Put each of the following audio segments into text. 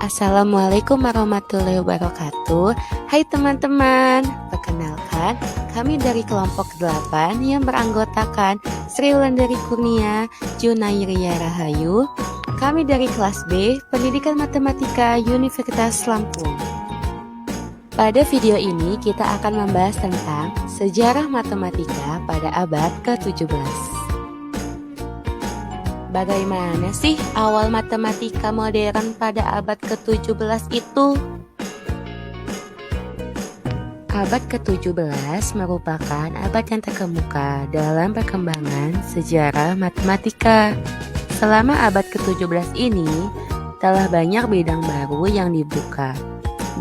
Assalamualaikum warahmatullahi wabarakatuh. Hai teman-teman, perkenalkan kami dari kelompok 8 yang beranggotakan Sri Wulandari Kurnia, Junairia Rahayu. Kami dari kelas B, Pendidikan Matematika Universitas Lampung. Pada video ini kita akan membahas tentang sejarah matematika pada abad ke-17. Bagaimana sih awal matematika modern pada abad ke-17 itu? Abad ke-17 merupakan abad yang terkemuka dalam perkembangan sejarah matematika. Selama abad ke-17 ini, telah banyak bidang baru yang dibuka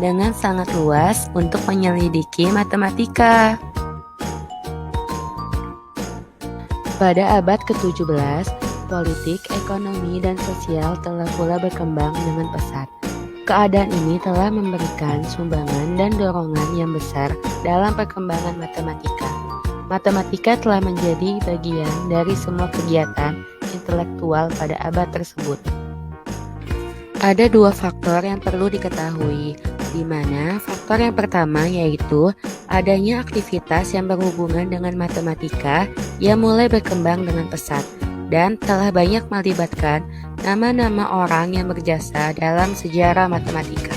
dengan sangat luas untuk menyelidiki matematika. Pada abad ke-17, politik, ekonomi, dan sosial telah pula berkembang dengan pesat. Keadaan ini telah memberikan sumbangan dan dorongan yang besar dalam perkembangan matematika. Matematika telah menjadi bagian dari semua kegiatan intelektual pada abad tersebut. Ada dua faktor yang perlu diketahui, di mana faktor yang pertama yaitu adanya aktivitas yang berhubungan dengan matematika yang mulai berkembang dengan pesat dan telah banyak melibatkan nama-nama orang yang berjasa dalam sejarah matematika.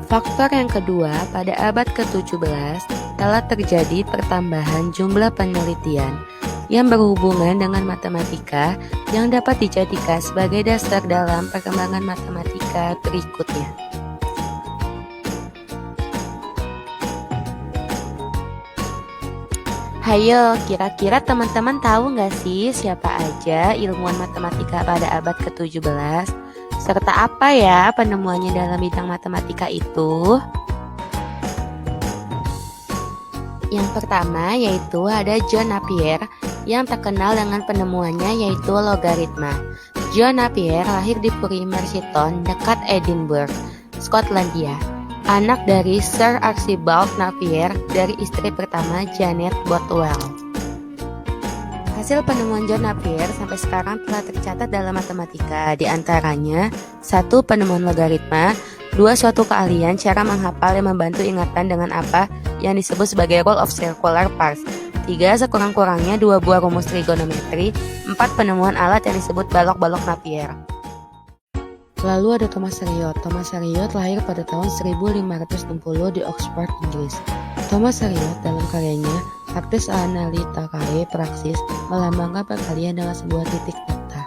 Faktor yang kedua, pada abad ke-17 telah terjadi pertambahan jumlah penelitian yang berhubungan dengan matematika yang dapat dijadikan sebagai dasar dalam perkembangan matematika berikutnya. Hayo, kira-kira teman-teman tahu nggak sih siapa aja ilmuwan matematika pada abad ke-17? Serta apa ya penemuannya dalam bidang matematika itu? Yang pertama yaitu ada John Napier yang terkenal dengan penemuannya yaitu logaritma. John Napier lahir di Bury Merseton dekat Edinburgh, Skotlandia. Anak dari Sir Archibald Napier dari istri pertama Janet Bothwell. Hasil penemuan John Napier sampai sekarang telah tercatat dalam matematika, di antaranya 1. Penemuan logaritma, 2. Suatu keahlian cara menghafal yang membantu ingatan dengan apa yang disebut sebagai rule of circular parts, 3. Sekurang-kurangnya 2 buah rumus trigonometri, 4. Penemuan alat yang disebut balok-balok Napier. Lalu ada Thomas Harriot. Thomas Harriot lahir pada tahun 1560 di Oxford, Inggris. Thomas Harriot dalam karyanya Artes Analyticae Praxis melambangkan perkalian dengan sebuah titik nokta.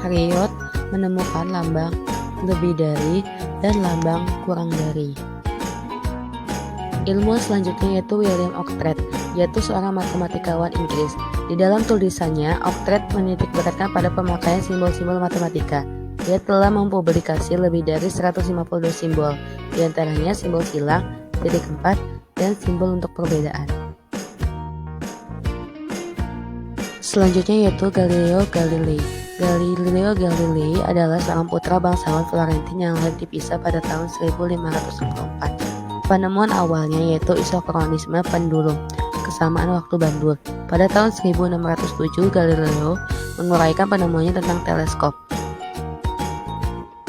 Harriot menemukan lambang lebih dari dan lambang kurang dari. Ilmuwan selanjutnya yaitu William Oughtred, yaitu seorang matematikawan Inggris. Di dalam tulisannya, Oughtred menitikberatkan pada pemakaian simbol-simbol matematika. Dia telah mempublikasi lebih dari 152 simbol, diantaranya simbol silang, titik 4, dan simbol untuk perbedaan. Selanjutnya yaitu Galileo Galilei. Galileo Galilei adalah seorang putra bangsawan Florentin yang lahir di Pisa pada tahun 1564. Penemuan awalnya yaitu isokronisme pendulum, kesamaan waktu bandul. Pada tahun 1607, Galileo menguraikan penemuannya tentang teleskop.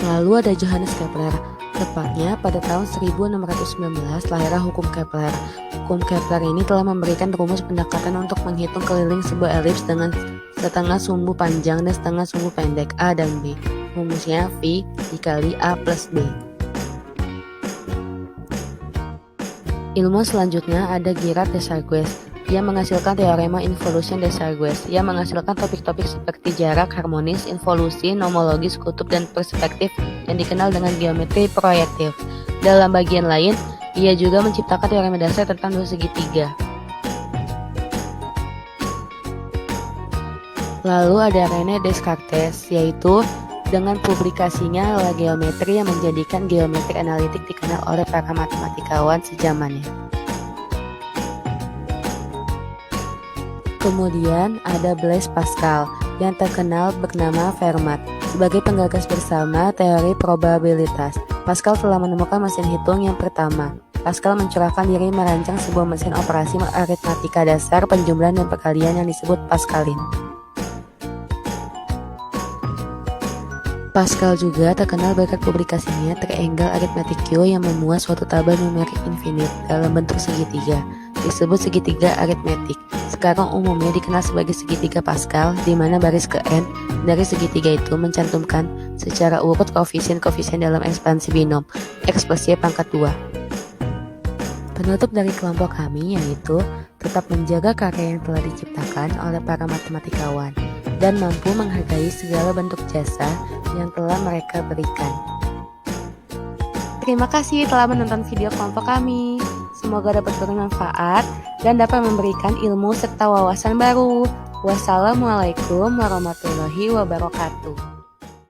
Lalu ada Johannes Kepler. Tepatnya pada tahun 1619 lahirlah hukum Kepler. Hukum Kepler ini telah memberikan rumus pendekatan untuk menghitung keliling sebuah elips dengan setengah sumbu panjang dan setengah sumbu pendek A dan B. Rumusnya V dikali A plus B. Ilmu selanjutnya ada Girard Desargues yang menghasilkan teorema involution Desargues yang menghasilkan topik-topik seperti jarak, harmonis, involusi, nomologis, kutub, dan perspektif yang dikenal dengan geometri proyektif. Dalam bagian lain, ia juga menciptakan teorema dasar tentang dua segitiga. Lalu ada René Descartes, yaitu dengan publikasinya La Geometri yang menjadikan geometri analitik dikenal oleh para matematikawan sejamannya. Kemudian ada Blaise Pascal yang terkenal bernama Fermat sebagai penggagas bersama teori probabilitas. Pascal telah menemukan mesin hitung yang pertama. Pascal mencurahkan diri merancang sebuah mesin operasi aritmatika dasar penjumlahan dan perkalian yang disebut Pascalin. Pascal juga terkenal berkat publikasinya Triangle Arithmetic Q yang memuat suatu tabel numerik infinite dalam bentuk segitiga, disebut segitiga aritmetik. Sekarang umumnya dikenal sebagai segitiga Pascal, di mana baris ke-n dari segitiga itu mencantumkan secara urut koefisien-koefisien dalam ekspansi binom x plus y pangkat 2. Penutup dari kelompok kami yaitu tetap menjaga karya yang telah diciptakan oleh para matematikawan dan mampu menghargai segala bentuk jasa yang telah mereka berikan. Terima kasih telah menonton video kelompok kami. Semoga dapat bermanfaat dan dapat memberikan ilmu serta wawasan baru. Wassalamualaikum warahmatullahi wabarakatuh.